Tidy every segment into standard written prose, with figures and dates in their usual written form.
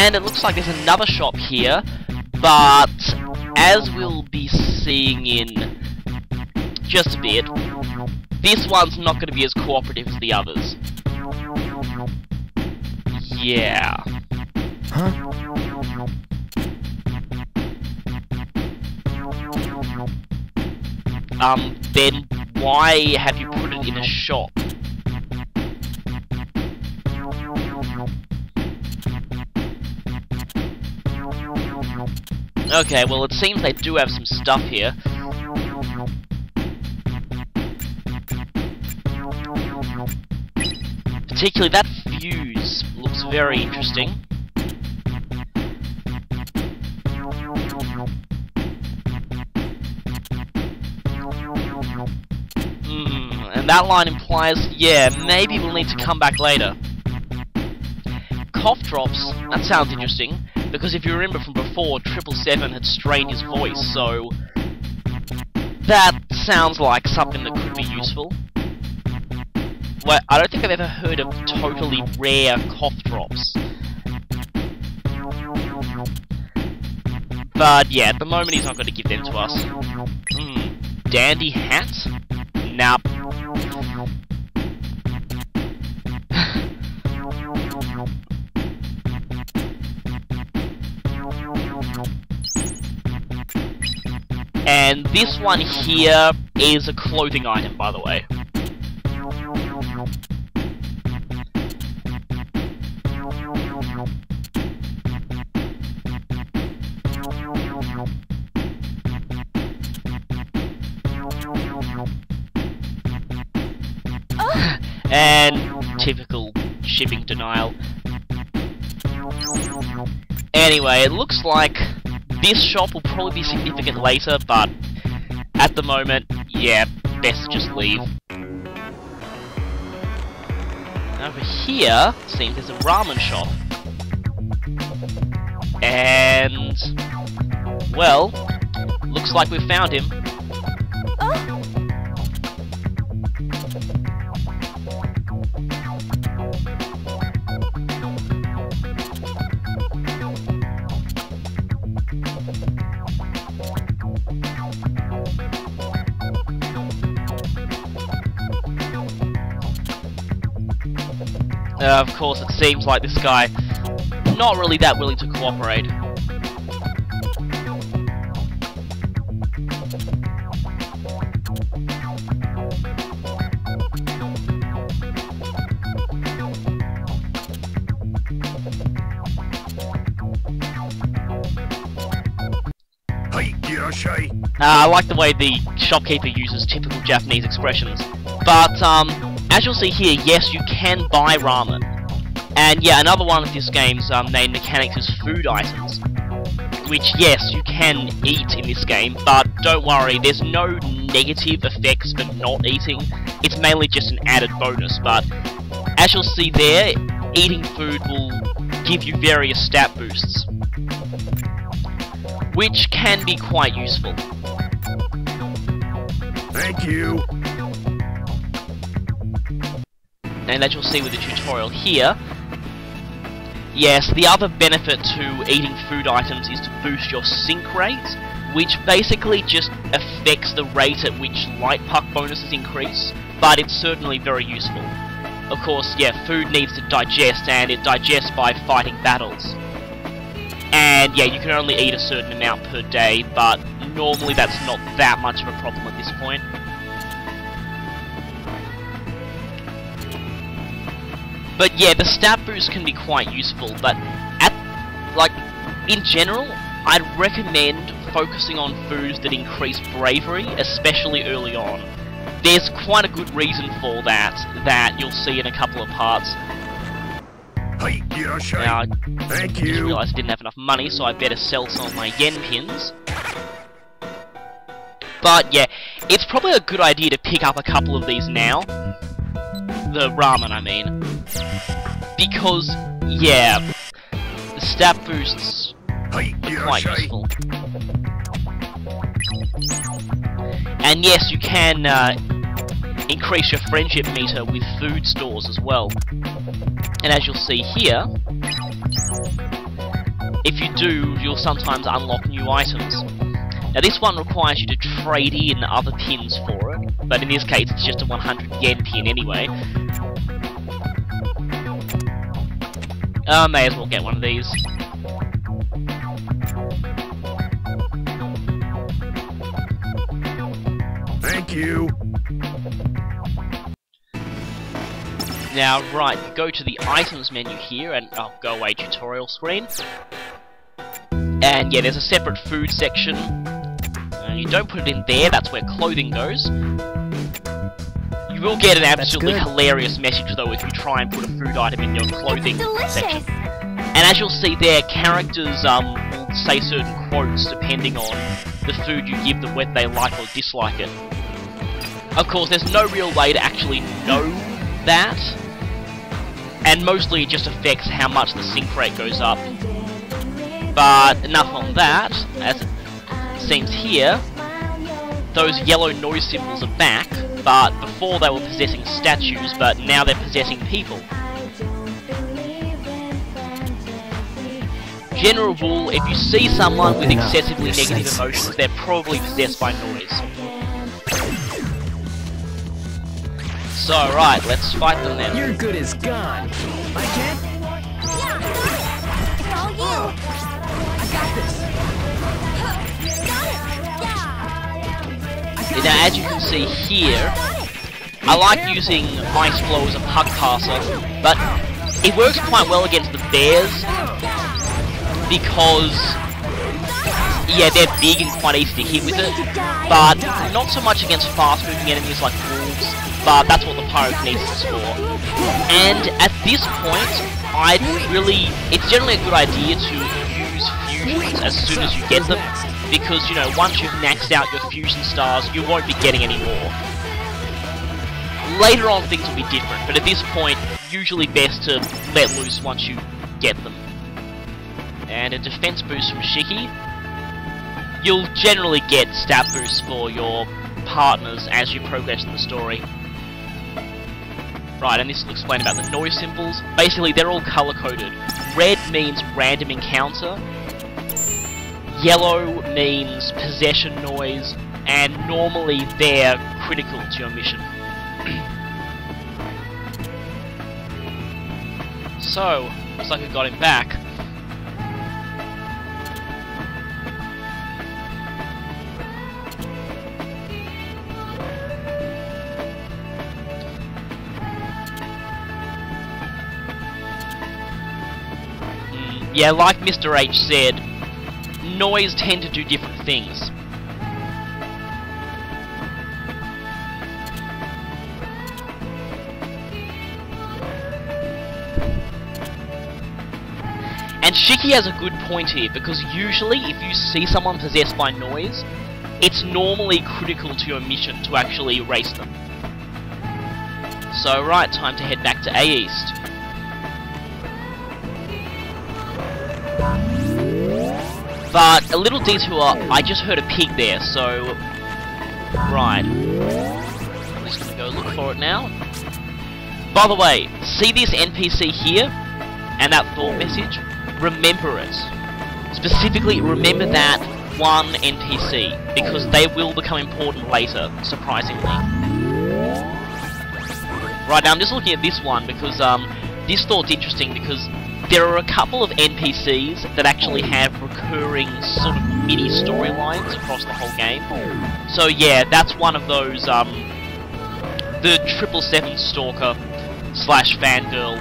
And it looks like there's another shop here, but as we'll be seeing in just a bit, this one's not going to be as cooperative as the others. Yeah. Huh? Then why have you put it in a shop? Okay, well it seems they do have some stuff here. Particularly that fuse looks very interesting. And that line implies, yeah, maybe we'll need to come back later. Cough drops, that sounds interesting, because if you remember from before, 777 had strained his voice, so that sounds like something that could be useful. Well, I don't think I've ever heard of totally rare cough drops. But yeah, at the moment he's not going to give them to us. Dandy hat? Nope. And this one here is a clothing item, by the way. And typical shipping denial. Anyway, it looks like this shop will probably be significant later, but at the moment, yeah, best just leave. Over here, seems there's a ramen shop. And, well, looks like we've found him. Of course, it seems like this guy not really that willing to cooperate. I like the way the shopkeeper uses typical Japanese expressions. But, as you'll see here, yes, you can buy ramen. And yeah, another one of this game's main mechanics is food items. Which, yes, you can eat in this game, but don't worry, there's no negative effects for not eating. It's mainly just an added bonus, but as you'll see there, eating food will give you various stat boosts, which can be quite useful. Thank you. And as you'll see with the tutorial here, yes, the other benefit to eating food items is to boost your sync rate, which basically just affects the rate at which light puck bonuses increase, but it's certainly very useful. Of course, yeah, food needs to digest, and it digests by fighting battles. And yeah, you can only eat a certain amount per day, but normally that's not that much of a problem at this point. But yeah, the stat boost can be quite useful, but in general, I'd recommend focusing on foods that increase bravery, especially early on. There's quite a good reason for that you'll see in a couple of parts. Now, Thank I you. just realised I didn't have enough money, so I better sell some of my yen pins. But yeah, it's probably a good idea to pick up a couple of these now. The ramen, I mean. Because, yeah, the stat boosts are quite useful. And yes, you can increase your friendship meter with food stores as well. And as you'll see here, if you do, you'll sometimes unlock new items. Now this one requires you to trade in other pins for it, but in this case it's just a 100 yen pin anyway. May as well get one of these. Thank you. Now, right, you go to the items menu here, and go away tutorial screen. And yeah, there's a separate food section. You don't put it in there, that's where clothing goes. You will get an absolutely hilarious message though if you try and put a food item in your clothing section. And as you'll see there, characters will say certain quotes depending on the food you give them, whether they like or dislike it. Of course, there's no real way to actually know that, and mostly it just affects how much the sync rate goes up. But enough on that. As it seems here, those yellow noise symbols are back, but before they were possessing statues, but now they're possessing people. General rule, if you see someone with excessively negative emotions, they're probably possessed by noise. So, right, let's fight them then. You're good as gone. I can't. It's all you. I got this. Now, as you can see here, I like using Ice Blow as a puck passer, but it works quite well against the bears because, yeah, they're big and quite easy to hit with it, but not so much against fast-moving enemies like wolves. But that's what the pyrokinesis is for. And at this point, it's generally a good idea to use fusions as soon as you get them, because, you know, once you've maxed out your fusion stars, you won't be getting any more. Later on, things will be different, but at this point, usually best to let loose once you get them. And a defense boost from Shiki. You'll generally get stat boosts for your partners as you progress in the story. Right, and this will explain about the noise symbols. Basically, they're all color-coded. Red means random encounter, yellow means possession noise, and normally they're critical to your mission. So, looks like we got him back. Yeah, like Mr. H said, noise tend to do different things. And Shiki has a good point here, because usually if you see someone possessed by noise, it's normally critical to your mission to actually erase them. So right, time to head back to A East. But a little detour, I just heard a pig there, so... Right. I'm just gonna go look for it now. By the way, see this NPC here? And that thought message? Remember it. Specifically, remember that one NPC, because they will become important later, surprisingly. Right, now I'm just looking at this one, because this thought's interesting, because there are a couple of NPCs that actually have recurring sort of mini storylines across the whole game. So yeah, that's one of those, the 777 Stalker / Fangirl.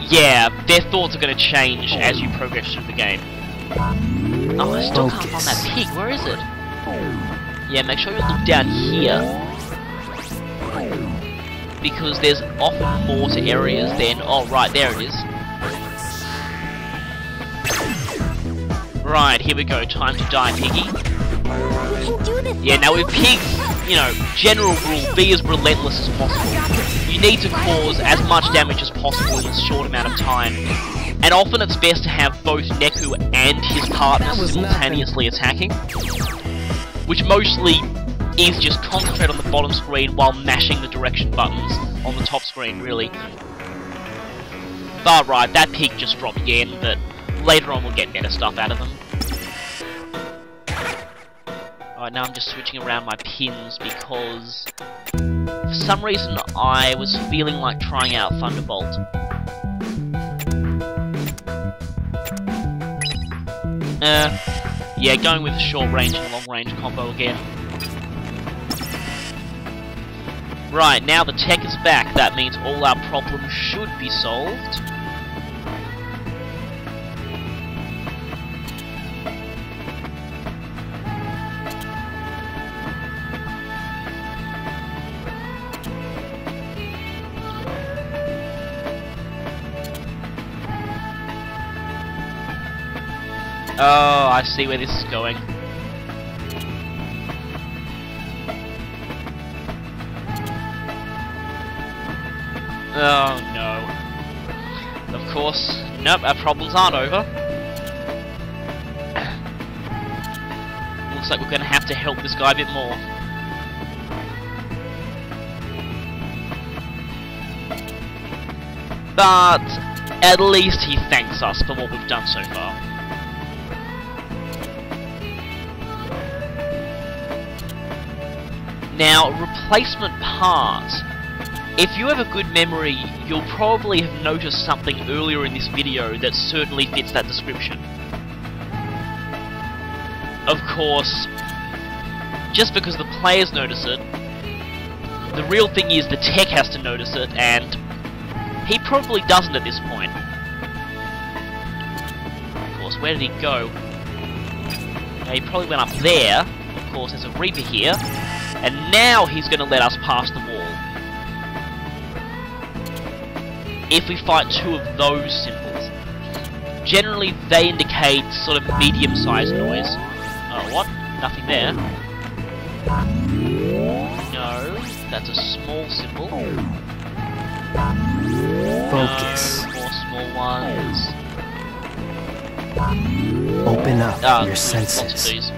Yeah, their thoughts are going to change as you progress through the game. Oh, I still can't find that pig, where is it? Yeah, make sure you look down here, because there's often more to areas than... Oh, right, there it is. Right, here we go, time to die, piggy. Yeah, now with pigs, you know, general rule, be as relentless as possible. You need to cause as much damage as possible in a short amount of time. And often it's best to have both Neku and his partner simultaneously attacking, which mostly is just concentrate on the bottom screen while mashing the direction buttons on the top screen, really. But right, that pig just dropped again, but later on we'll get better stuff out of them. Alright, now I'm just switching around my pins because for some reason I was feeling like trying out Thunderbolt. Yeah, going with the short range and long range combo again. Right, now the tech is back, that means all our problems should be solved. Oh, I see where this is going. Oh no. Of course, nope, our problems aren't over. Looks like we're gonna have to help this guy a bit more. But at least he thanks us for what we've done so far. Now, replacement part. If you have a good memory, you'll probably have noticed something earlier in this video that certainly fits that description. Of course, just because the players notice it, the real thing is the tech has to notice it, and he probably doesn't at this point. Of course, where did he go? He probably went up there. Of course, there's a Reaper here. And now he's going to let us pass the wall. If we fight two of those symbols. Generally, they indicate sort of medium-sized noise. Oh, what? Nothing there. No, that's a small symbol. Focus. No, more small ones. Open up your lots of senses. these.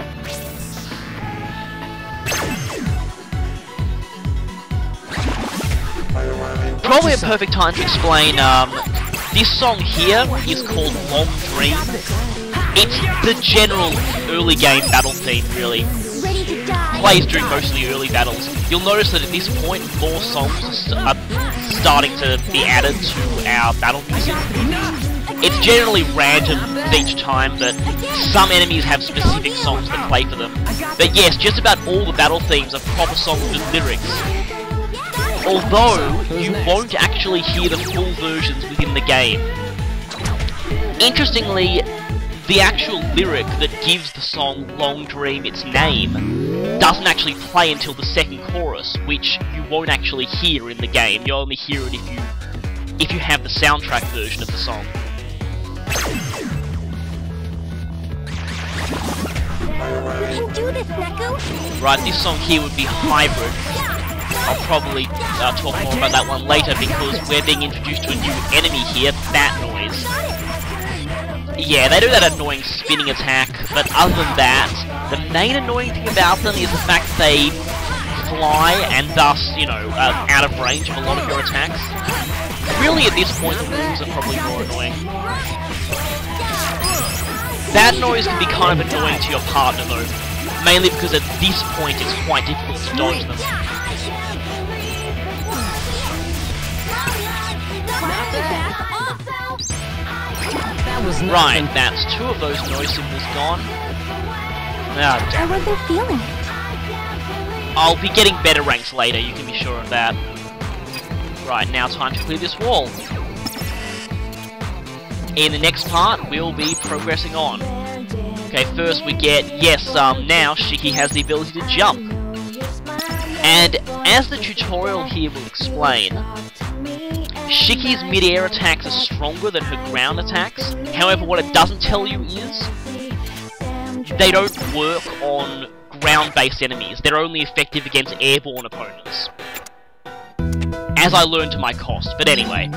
Probably a perfect time to explain, this song here is called Long Dream. It's the general early game battle theme, really. Plays during most of the early battles. You'll notice that at this point, more songs are starting to be added to our battle music. It's generally random each time, but some enemies have specific songs that play for them. But yes, just about all the battle themes are proper songs with lyrics. Although, you won't actually hear the full versions within the game. Interestingly, the actual lyric that gives the song Long Dream its name doesn't actually play until the second chorus, which you won't actually hear in the game. You'll only hear it if you have the soundtrack version of the song. You can do this, Neku! Right, this song here would be Hybrid. I'll probably talk more about that one later because we're being introduced to a new enemy here, Bat Noise. Yeah, they do that annoying spinning attack, but other than that, the main annoying thing about them is the fact they fly and thus, you know, out of range of a lot of your attacks. Really, at this point, the moves are probably more annoying. Bat Noise can be kind of annoying to your partner though, mainly because at this point it's quite difficult to dodge them. Right, that's two of those noise symbols gone. Ah, I damn it. wasn't feeling it. I'll be getting better ranks later, you can be sure of that. Right, now time to clear this wall. In the next part, we'll be progressing on. Okay, first we get, yes, now Shiki has the ability to jump. And as the tutorial here will explain, Shiki's mid-air attacks are stronger than her ground attacks. However, what it doesn't tell you is they don't work on ground-based enemies. They're only effective against airborne opponents. As I learned to my cost. But anyway,